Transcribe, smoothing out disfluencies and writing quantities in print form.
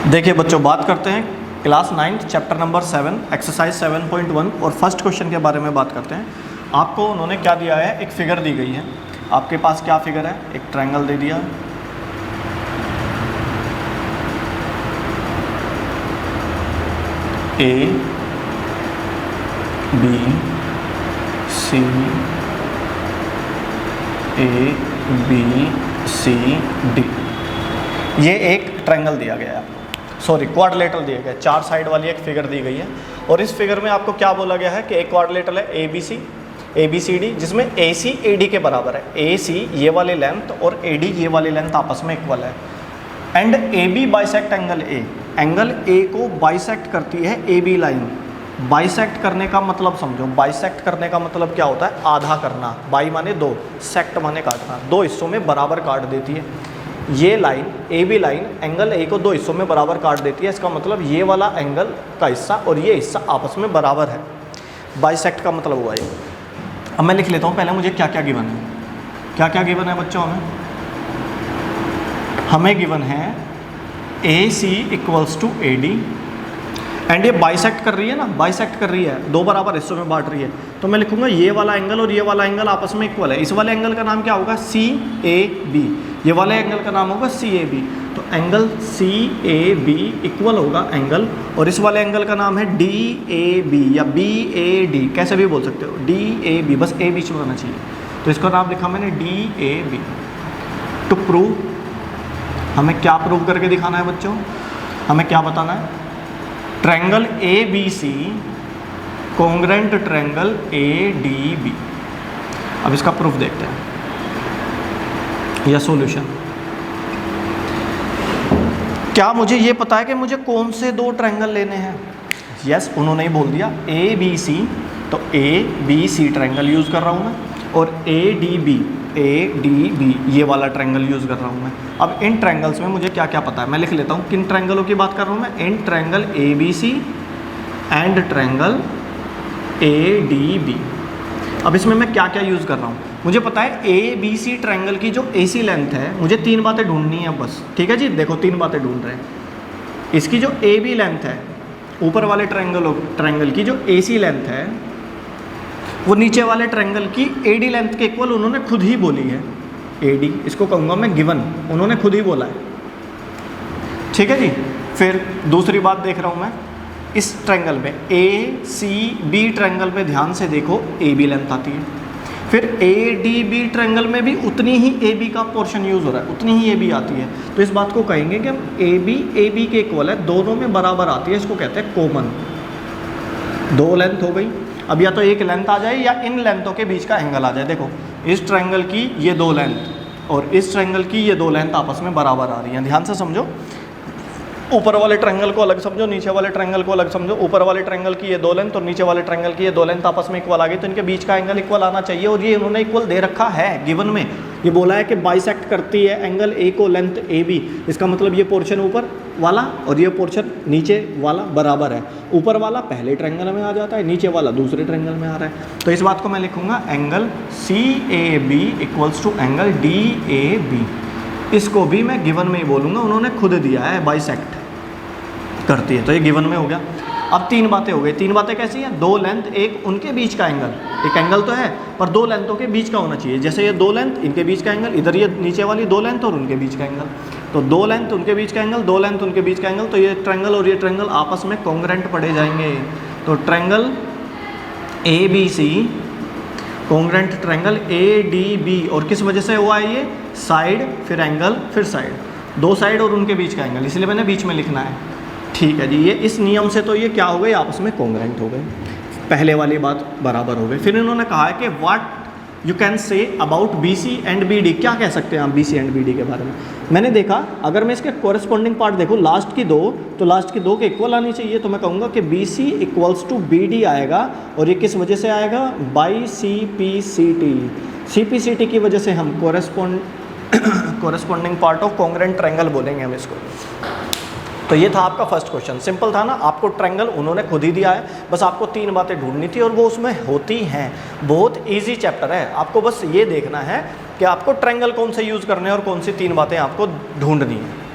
देखिए बच्चों, बात करते हैं क्लास 9 चैप्टर नंबर 7 एक्सरसाइज 7.1 और फर्स्ट क्वेश्चन के बारे में बात करते हैं। आपको उन्होंने क्या दिया है, एक फिगर दी गई है। आपके पास क्या फिगर है, एक ट्रायंगल दे दिया, A B C A B C D, ये एक ट्रायंगल दिया गया है, सॉरी क्वाड्रिलेटरल दिया गया है। चार साइड वाली एक फिगर दी गई है और इस फिगर में आपको क्या बोला गया है कि एक क्वाड्रिलेटरल है ए बी सी डी, जिसमें ए सी ए डी के बराबर है। ए सी ये वाली लेंथ और ए डी ये वाली लेंथ आपस में इक्वल है। And A B bisect angle A, angle A को बाइसेक्ट करती है ए बी लाइन। बाइसेक्ट करने का मतलब समझो, बाइसेक्ट करने का मतलब क्या होता है, आधा करना। बाई माने दो, सेक्ट माने काटना, दो हिस्सों में बराबर काट देती है। ये line A B line angle A को दो हिस्सों में बराबर काट देती है। इसका मतलब ये वाला एंगल का हिस्सा और ये हिस्सा आपस में बराबर है। बाइसेक्ट का मतलब हुआ ये। अब मैं लिख लेता हूँ पहले मुझे क्या क्या गिवन है। क्या क्या गिवन है बच्चों, हमें गिवन है A C equals to A D and ये बाइसेक्ट कर रही है ना, बाइसेक्ट कर रही है, दो बराबर हिस्सों में बांट रही है। तो मैं लिखूंगा ये वाला एंगल और ये वाला एंगल आपस में इक्वल है। इस वाले एंगल का नाम क्या होगा, सी ए बी, ये वाले एंगल का नाम होगा सी ए बी। तो angle C A B equal होगा एंगल, और इस वाले एंगल का नाम है डी ए बी या बी ए डी, कैसे भी बोल सकते हो, डी ए बी, बस ए बीच में होना चाहिए। तो इसका नाम लिखा मैंने D A B. To prove, हमें क्या प्रूव करके दिखाना है बच्चों, हमें क्या बताना है, triangle A B C congruent triangle A D B. अब इसका प्रूफ देखते हैं या सॉल्यूशन। क्या मुझे ये पता है कि मुझे कौन से दो ट्रायंगल लेने हैं? यस, उन्होंने ही बोल दिया ए बी सी, तो A B C triangle use कर रहा हूँ मैं, और ए डी बी ये वाला ट्रायंगल यूज़ कर रहा हूँ मैं। अब इन ट्रायंगल्स में मुझे क्या क्या पता है, मैं लिख लेता हूँ। किन ट्रायंगलों की बात कर रहा हूँ मैं, in triangle A B C and triangle A D B. अब इसमें मैं क्या क्या यूज़ कर रहा हूँ, मुझे पता है ए बी सी ट्रायंगल की जो ए सी लेंथ है, मुझे तीन बातें ढूंढनी है बस। ठीक है जी, देखो तीन बातें ढूंढ रहे हैं। इसकी जो ए बी लेंथ है, ऊपर वाले ट्रायंगल की जो ए सी लेंथ है, वो नीचे वाले ट्रायंगल की ए डी लेंथ के इक्वल उन्होंने खुद ही बोली है। ए डी, इसको कहूँगा मैं गिवन, उन्होंने खुद ही बोला है। ठीक है जी। फिर दूसरी बात देख रहा हूँ मैं, इस ट्रायंगल में ए सी बी ट्रायंगल में ध्यान से देखो ए बी लेंथ आती है। फिर ए डी बी ट्रायंगल में भी उतनी ही ए बी का पोर्शन यूज़ हो रहा है, उतनी ही ए बी आती है। तो इस बात को कहेंगे कि हम ए बी के इक्वल है, दोनों में बराबर आती है, इसको कहते हैं कॉमन। दो लेंथ हो गई। अब या तो एक लेंथ आ जाए या इन लेंथों के बीच का एंगल आ जाए। देखो इस ट्रायंगल की ये दो लेंथ और इस ट्रायंगल की ये दो लेंथ आपस में बराबर आ रही हैं। ध्यान से समझो, ऊपर वाले ट्रायंगल को अलग समझो, नीचे वाले ट्रायंगल को अलग समझो। ऊपर वाले ट्रायंगल की ये दो लेंथ और नीचे वाले ट्रायंगल की ये दो लेंथ आपस में इक्वल आ गई, तो इनके बीच का एंगल इक्वल आना चाहिए। और ये उन्होंने इक्वल दे रखा है गिवन में। ये बोला है कि बाइसेक्ट करती है एंगल ए को लेंथ ए बी। इसका मतलब ये पोर्शन ऊपर वाला और ये पोर्शन नीचे वाला बराबर है। ऊपर वाला पहले ट्रायंगल में आ जाता है, नीचे वाला दूसरे ट्रायंगल में आ रहा है। तो इस बात को मैं लिखूंगा angle C A B equals to angle D A B. इसको भी मैं गिवन में ही बोलूँगा, उन्होंने खुद दिया है बाइसेक्ट करती है, तो ये गिवन में हो गया। अब तीन बातें हो गई। तीन बातें कैसी हैं, दो लेंथ, एक उनके बीच का एंगल, एक एंगल तो है पर दो लेंथों के बीच का होना चाहिए। जैसे ये दो लेंथ, इनके बीच का एंगल, इधर ये नीचे वाली दो लेंथ और उनके बीच का एंगल, तो दो लेंथ उनके बीच का एंगल, दो लेंथ उनके बीच का एंगल, तो ये ट्रायंगल और ये ट्रायंगल आपस में कॉन्ग्रेंट पड़े जाएंगे। तो triangle A B C congruent triangle A D B, और किस वजह से हुआ है ये, साइड फिर एंगल फिर साइड, दो साइड और उनके बीच का एंगल, इसलिए मैंने बीच में लिखना है। ठीक है जी, ये इस नियम से तो ये क्या हो गए, आपस में कॉन्ग्रेंट हो गए, पहले वाली बात बराबर हो गई। फिर इन्होंने कहा है कि what you can say about B C and B D, क्या कह सकते हैं आप B C and B D के बारे में। मैंने देखा, अगर मैं इसके कोरेस्पॉन्डिंग पार्ट देखूँ, लास्ट की दो, तो लास्ट की दो के इक्वल आनी चाहिए। तो मैं कहूँगा कि B C equals to B D आएगा, और ये किस वजह से आएगा, by C P C T. C P C T की वजह से हम corresponding part of congruent triangle बोलेंगे हम इसको। तो ये था आपका फर्स्ट क्वेश्चन, सिंपल था ना। आपको ट्रायंगल उन्होंने खुद ही दिया है, बस आपको तीन बातें ढूंढनी थी और वो उसमें होती हैं। बहुत इजी चैप्टर है, आपको बस ये देखना है कि आपको ट्रायंगल कौन से यूज़ करने हैं और कौन सी तीन बातें आपको ढूंढनी है।